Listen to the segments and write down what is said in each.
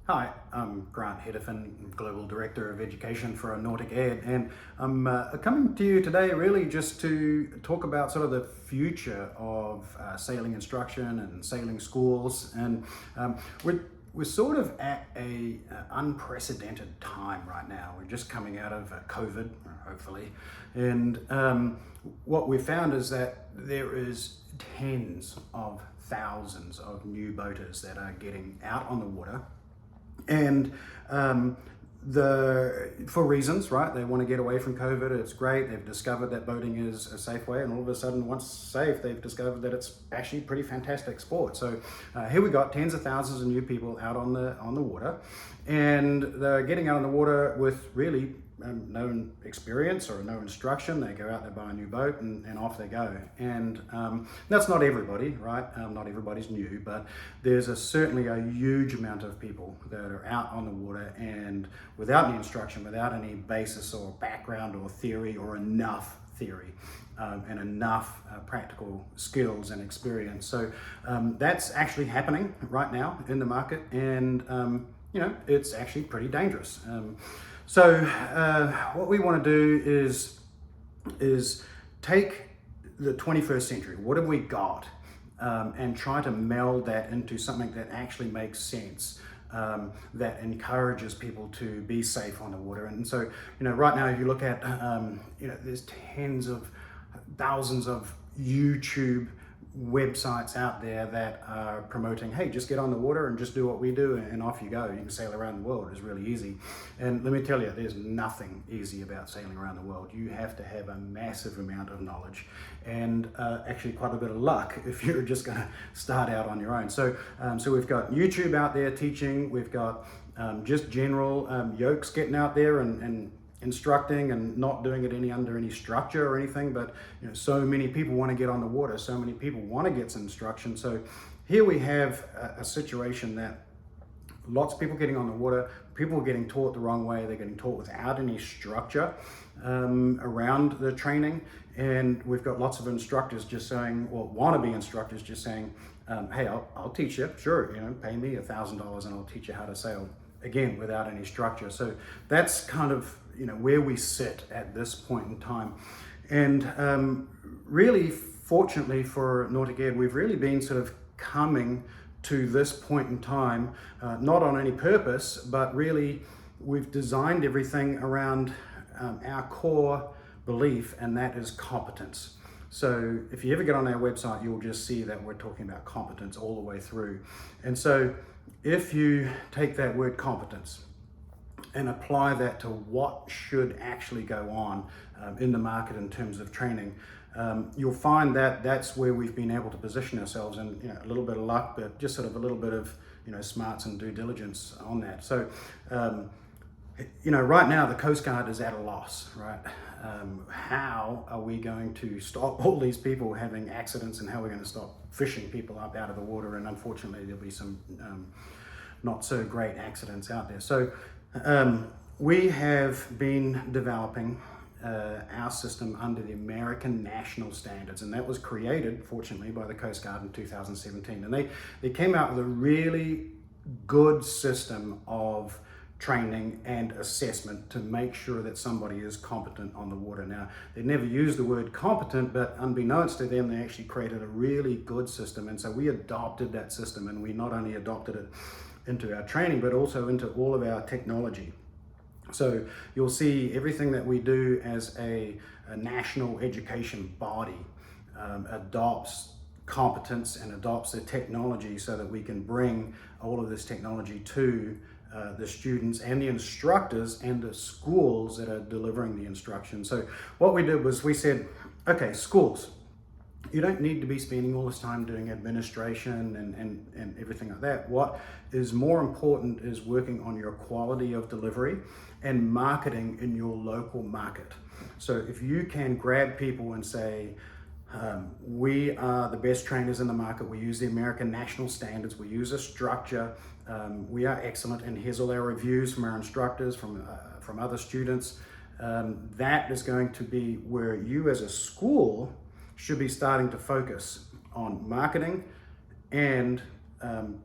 Hi, I'm Grant Headifen, Global Director of Education for Nautic Ed, and I'm coming to you today really just to talk about sort of the future of sailing instruction and sailing schools. And we're sort of at a unprecedented time right now. We're just coming out of COVID, hopefully, and what we found is that there is tens of thousands of new boaters that are getting out on the water. And for reasons, right? They want to get away from COVID. It's great. They've discovered that boating is a safe way, and all of a sudden, once safe, they've discovered that it's actually a pretty fantastic sport. So here we got tens of thousands of new people out on the water, and they're getting out on the water with really no experience or no instruction. They go out, they buy a new boat, and off they go. And that's not everybody, right? Not everybody's new, but there's certainly a huge amount of people that are out on the water and without any instruction, without any basis or background or theory or enough theory. And enough practical skills and experience. So that's actually happening right now in the market, and it's actually pretty dangerous. So what we want to do is take the 21st century, what have we got, and try to meld that into something that actually makes sense, that encourages people to be safe on the water. And so, right now, if you look at, there's tens of thousands of YouTube websites out there that are promoting, hey, just get on the water and just do what we do and off you go. You can sail around the world. It's really easy. And let me tell you, there's nothing easy about sailing around the world. You have to have a massive amount of knowledge and actually quite a bit of luck if you're just going to start out on your own. So we've got YouTube out there teaching. We've got just general yokes getting out there and instructing and not doing it under any structure or anything, but so many people want to get on the water, so many people want to get some instruction. So here we have a situation that lots of people getting on the water, people are getting taught the wrong way, they're getting taught without any structure around the training, and we've got lots of instructors just saying, or wannabe instructors just saying, hey, I'll teach you, sure, pay me $1,000 and I'll teach you how to sail, again, without any structure. So that's kind of where we sit at this point in time. And really, fortunately for Nautic Ed, we've really been sort of coming to this point in time, not on any purpose, but really we've designed everything around our core belief, and that is competence. So if you ever get on our website, you'll just see that we're talking about competence all the way through. And so if you take that word competence and apply that to what should actually go on in the market in terms of training, you'll find that that's where we've been able to position ourselves, and a little bit of luck, but just sort of a little bit of smarts and due diligence on that. So right now the Coast Guard is at a loss, right? How are we going to stop all these people having accidents, and how are we going to stop fishing people up out of the water? And unfortunately, there'll be some not so great accidents out there. So we have been developing our system under the American National Standards, and that was created, fortunately, by the Coast Guard in 2017. And they came out with a really good system of training and assessment to make sure that somebody is competent on the water. Now, they never used the word competent, but unbeknownst to them, they actually created a really good system. And so we adopted that system, and we not only adopted it into our training, but also into all of our technology. So you'll see everything that we do as a national education body adopts competence and adopts the technology so that we can bring all of this technology to the students and the instructors and the schools that are delivering the instruction. So what we did was we said, okay, schools, you don't need to be spending all this time doing administration and everything like that. What is more important is working on your quality of delivery and marketing in your local market. So if you can grab people and say, we are the best trainers in the market, we use the American National Standards, we use a structure, we are excellent, and here's all our reviews from our instructors, from other students, that is going to be where you as a school should be starting to focus on marketing and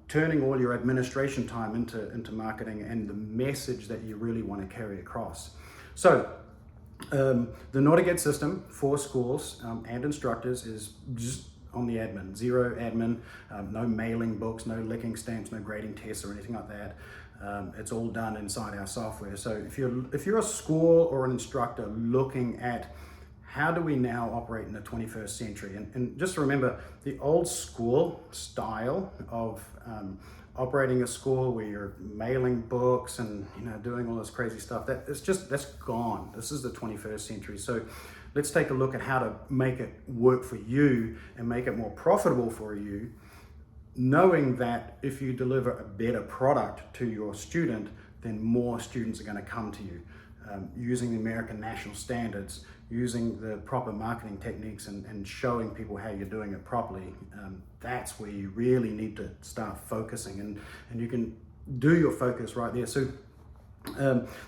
turning all your administration time into marketing and the message that you really want to carry across. So the Naughty Get system for schools and instructors is just on the admin, zero admin, no mailing books, no licking stamps, no grading tests or anything like that. It's all done inside our software. So if you're a school or an instructor looking at how do we now operate in the 21st century, and just remember the old school style of operating a school where you're mailing books and doing all this crazy stuff, that's gone. This is the 21st century. So let's take a look at how to make it work for you and make it more profitable for you, knowing that if you deliver a better product to your student, then more students are going to come to you. Using the American National Standards, using the proper marketing techniques and showing people how you're doing it properly, that's where you really need to start focusing, and you can do your focus right there. So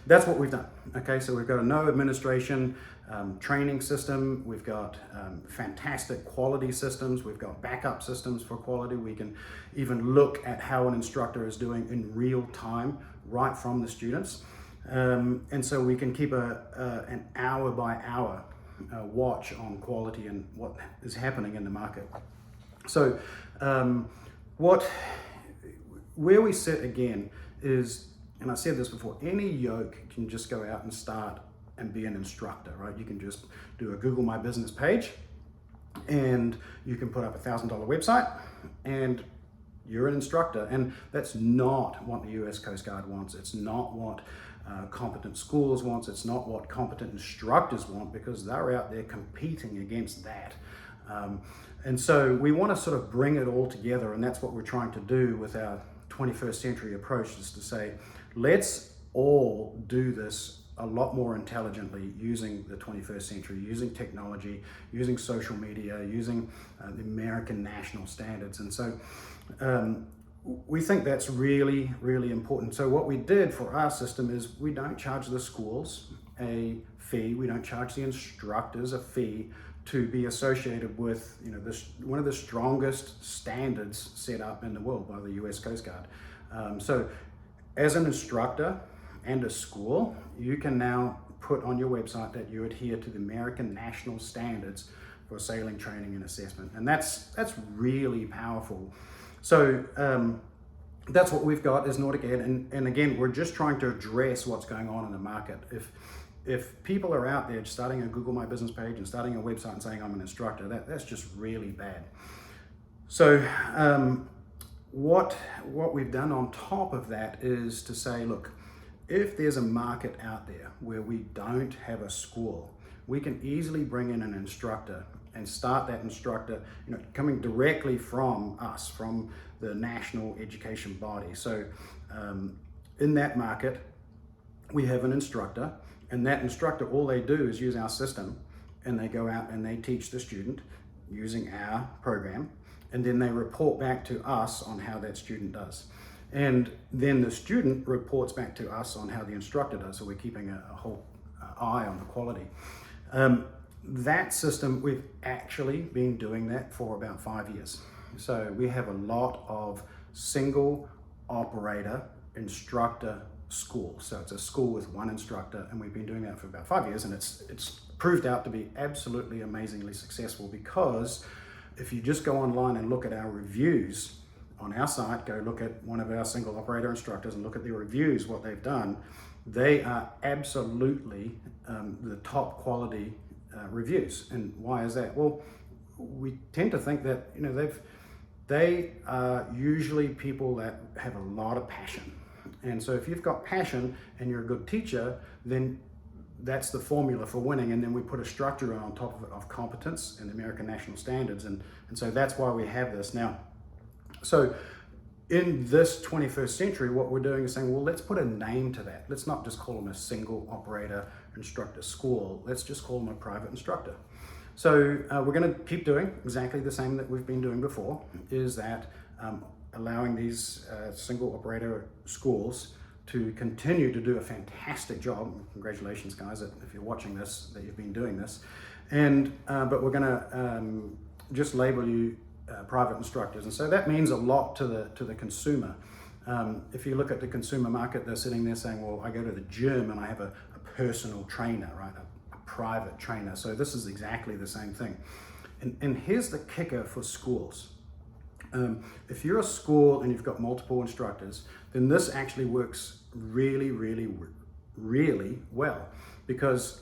that's what we've done. Okay, so we've got a no administration training system, we've got fantastic quality systems, we've got backup systems for quality. We can even look at how an instructor is doing in real time right from the students. And so we can keep an hour by hour watch on quality and what is happening in the market. So where we sit again is, and I said this before, any yoke can just go out and start and be an instructor, right? You can just do a Google My Business page and you can put up a $1,000 website and you're an instructor. And that's not what the US Coast Guard wants. It's not what competent schools wants. It's not what competent instructors want, because they're out there competing against that. And so we want to sort of bring it all together, and that's what we're trying to do with our 21st century approach, is to say, let's all do this a lot more intelligently using the 21st century, using technology, using social media, using the American National Standards. And so we think that's really, really important. So what we did for our system is we don't charge the schools a fee, we don't charge the instructors a fee to be associated with one of the strongest standards set up in the world by the US Coast Guard. So as an instructor and a school, you can now put on your website that you adhere to the American National Standards for sailing training and assessment. And that's really powerful. So that's what we've got is Naughty Get. And again, we're just trying to address what's going on in the market. If people are out there just starting a Google My Business page and starting a website and saying I'm an instructor, that's just really bad. So what we've done on top of that is to say, look, if there's a market out there where we don't have a school, we can easily bring in an instructor and start that instructor, coming directly from us, from the national education body. So in that market, we have an instructor, and that instructor, all they do is use our system, and they go out and they teach the student using our program, and then they report back to us on how that student does. And then the student reports back to us on how the instructor does, so we're keeping a whole eye on the quality. That system, we've actually been doing that for about 5 years. So we have a lot of single operator instructor schools. So it's a school with one instructor, and we've been doing that for about 5 years, and it's proved out to be absolutely amazingly successful, because if you just go online and look at our reviews on our site, go look at one of our single operator instructors and look at their reviews, what they've done, they are absolutely the top quality reviews. And why is that? Well, we tend to think that they are usually people that have a lot of passion. And so if you've got passion and you're a good teacher, then that's the formula for winning. And then we put a structure on top of it of competence and the American National Standards. And so that's why we have this now. So in this 21st century, what we're doing is saying, well, let's put a name to that. Let's not just call them a single operator instructor school. Let's just call them a private instructor. So we're going to keep doing exactly the same that we've been doing before, is that allowing these single operator schools to continue to do a fantastic job. Congratulations, guys, if you're watching this, that you've been doing this. And but we're going to just label you private instructors. And so that means a lot to the consumer. If you look at the consumer market, they're sitting there saying, well, I go to the gym and I have a personal trainer, right? A private trainer. So this is exactly the same thing. And here's the kicker for schools. If you're a school and you've got multiple instructors, then this actually works really, really, really well. Because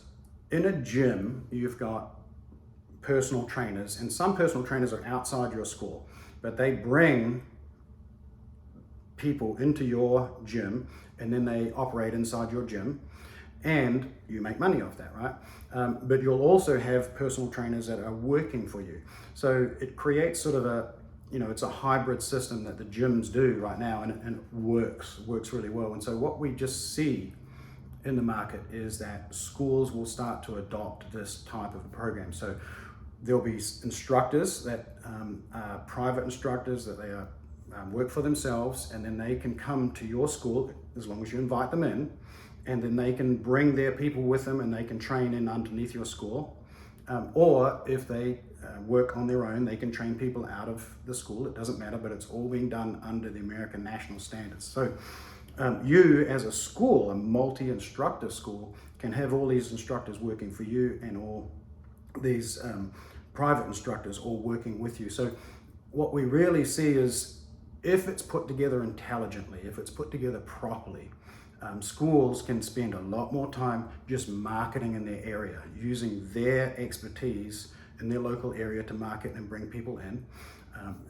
in a gym, you've got personal trainers, and some personal trainers are outside your school, but they bring people into your gym and then they operate inside your gym and you make money off that, right? But you'll also have personal trainers that are working for you. So it creates sort of a, it's a hybrid system that the gyms do right now, and it works really well. And so what we just see in the market is that schools will start to adopt this type of a program. So there'll be instructors that are private instructors that they are work for themselves, and then they can come to your school as long as you invite them in, and then they can bring their people with them and they can train in underneath your school. Or if they work on their own, they can train people out of the school. It doesn't matter, but it's all being done under the American National Standards. So you as a school, a multi-instructor school, can have all these instructors working for you and all these private instructors all working with you. So what we really see is, if it's put together intelligently, if it's put together properly, schools can spend a lot more time just marketing in their area, using their expertise in their local area to market and bring people in.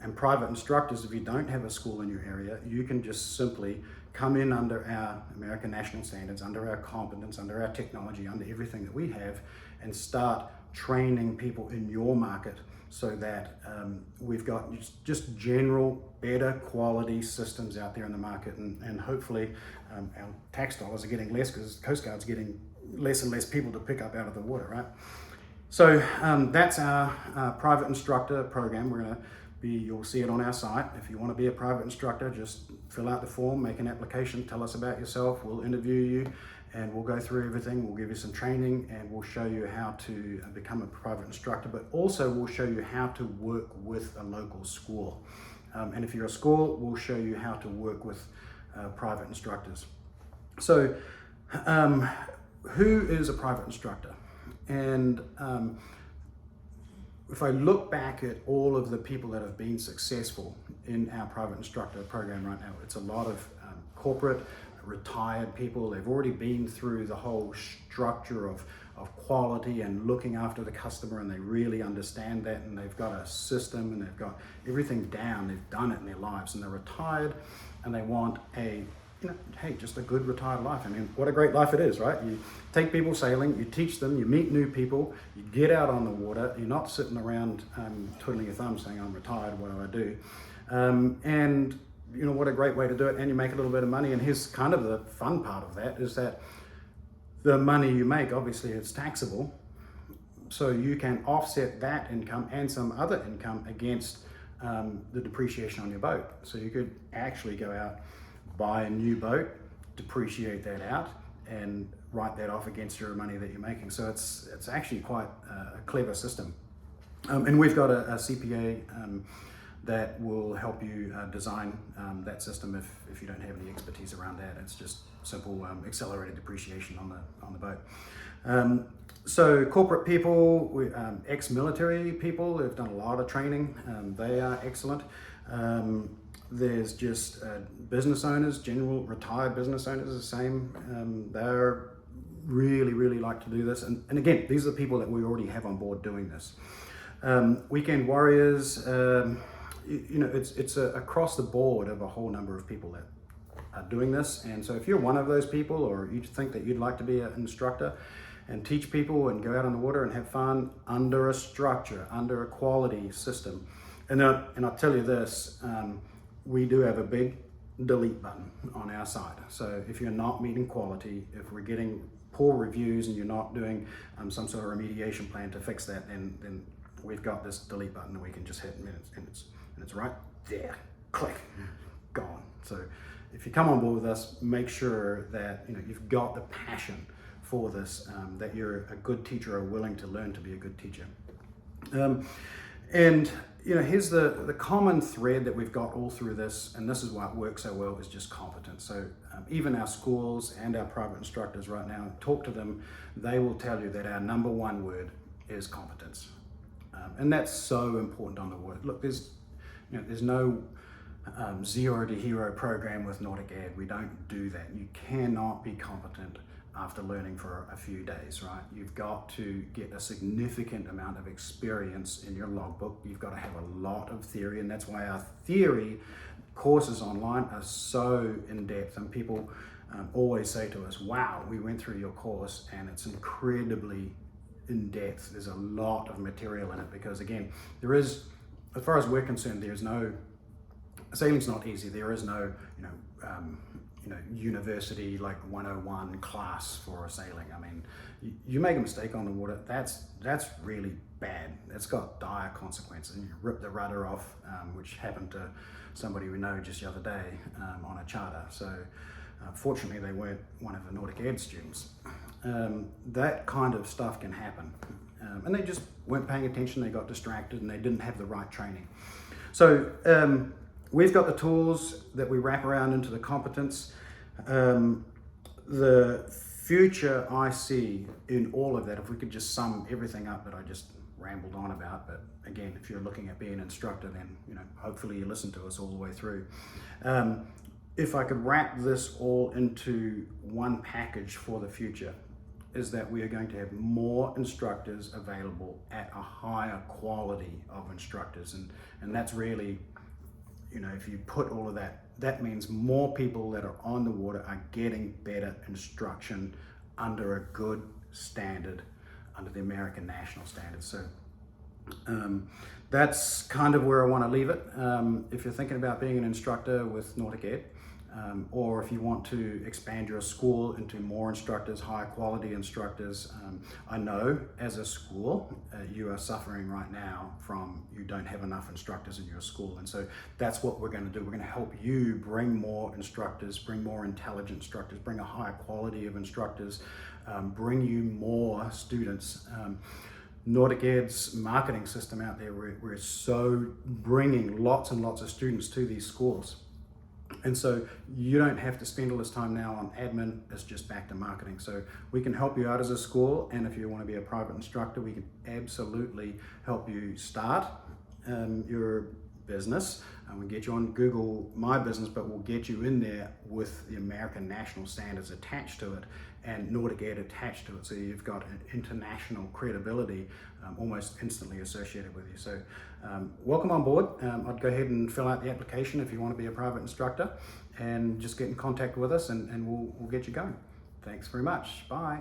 And private instructors, if you don't have a school in your area, you can just simply come in under our American National Standards, under our competence, under our technology, under everything that we have, and start training people in your market, so that we've got just general better quality systems out there in the market, and hopefully our tax dollars are getting less because Coast Guard's getting less and less people to pick up out of the water, right? So that's our private instructor program. You'll see it on our site. If you want to be a private instructor, just fill out the form, make an application, tell us about yourself, we'll interview you, and we'll go through everything. We'll give you some training, and we'll show you how to become a private instructor, but also we'll show you how to work with a local school. And if you're a school, we'll show you how to work with private instructors. So who is a private instructor? And if I look back at all of the people that have been successful in our private instructor program right now, it's a lot of corporate, retired people. They've already been through the whole structure of quality and looking after the customer, and they really understand that, and they've got a system and they've got everything down. They've done it in their lives, and they're retired, and they want just a good retired life. I mean, what a great life it is, right? You take people sailing, you teach them, you meet new people, you get out on the water, you're not sitting around twiddling your thumbs saying, I'm retired, what do I do? And what a great way to do it, and you make a little bit of money. And here's kind of the fun part of that, is that the money you make, obviously it's taxable, so you can offset that income and some other income against the depreciation on your boat. So you could actually go out, buy a new boat, depreciate that out, and write that off against your money that you're making. So it's actually quite a clever system. And we've got a CPA that will help you design that system if you don't have any expertise around that. It's just simple accelerated depreciation on the boat. So corporate people, ex-military people, they've done a lot of training. They are excellent. There's just business owners, general retired business owners, the same. They're really, really like to do this. And again, these are the people that we already have on board doing this. Weekend warriors, it's across the board of a whole number of people that are doing this. And so if you're one of those people, or you think that you'd like to be an instructor and teach people and go out on the water and have fun under a structure, under a quality system, and I'll tell you this, we do have a big delete button on our side. So if you're not meeting quality, if we're getting poor reviews and you're not doing some sort of remediation plan to fix that, then we've got this delete button that we can just hit, and it's right there, click, gone. So if you come on board with us, make sure that you've got the passion for this, that you're a good teacher or willing to learn to be a good teacher. And here's the common thread that we've got all through this, and this is why it works so well, is just competence. So even our schools and our private instructors right now, talk to them, they will tell you that our number one word is competence. And that's so important on the word. Look, there's no zero to hero program with Nordic Ed. We don't do that. You cannot be competent after learning for a few days, right? You've got to get a significant amount of experience in your logbook. You've got to have a lot of theory, and that's why our theory courses online are so in-depth. And people always say to us, wow, we went through your course and it's incredibly in-depth. There's a lot of material in it because, again, there is, as far as we're concerned, there's no, sailing's not easy. There is no, university like 101 class for sailing. I mean, you make a mistake on the water, that's really bad. It's got dire consequences. And you rip the rudder off, which happened to somebody we know just the other day on a charter. So fortunately, they weren't one of the Nordic Ed students. That kind of stuff can happen. And they just weren't paying attention, they got distracted, and they didn't have the right training. So we've got the tools that we wrap around into the competence. The future I see in all of that, if we could just sum everything up that I just rambled on about, but again, if you're looking at being an instructor, then hopefully you listen to us all the way through. If I could wrap this all into one package for the future, is that we are going to have more instructors available at a higher quality of instructors. And that's really, if you put all of that, that means more people that are on the water are getting better instruction under a good standard, under the American National Standards. So that's kind of where I want to leave it. If you're thinking about being an instructor with Nordic Ed, or if you want to expand your school into more instructors, higher quality instructors, I know as a school, you are suffering right now from you don't have enough instructors in your school. And so that's what we're going to do. We're going to help you bring more instructors, bring more intelligent instructors, bring a higher quality of instructors, bring you more students. Nordic Ed's marketing system out there, we're so bringing lots and lots of students to these schools. And so you don't have to spend all this time now on admin, it's just back to marketing. So we can help you out as a school, and if you want to be a private instructor, we can absolutely help you start your business. We'll get you on Google My Business, but we'll get you in there with the American National Standards attached to it and Nordic Ed attached to it. So you've got an international credibility almost instantly associated with you. So welcome on board. I'd go ahead and fill out the application if you want to be a private instructor, and just get in contact with us and we'll get you going. Thanks very much. Bye.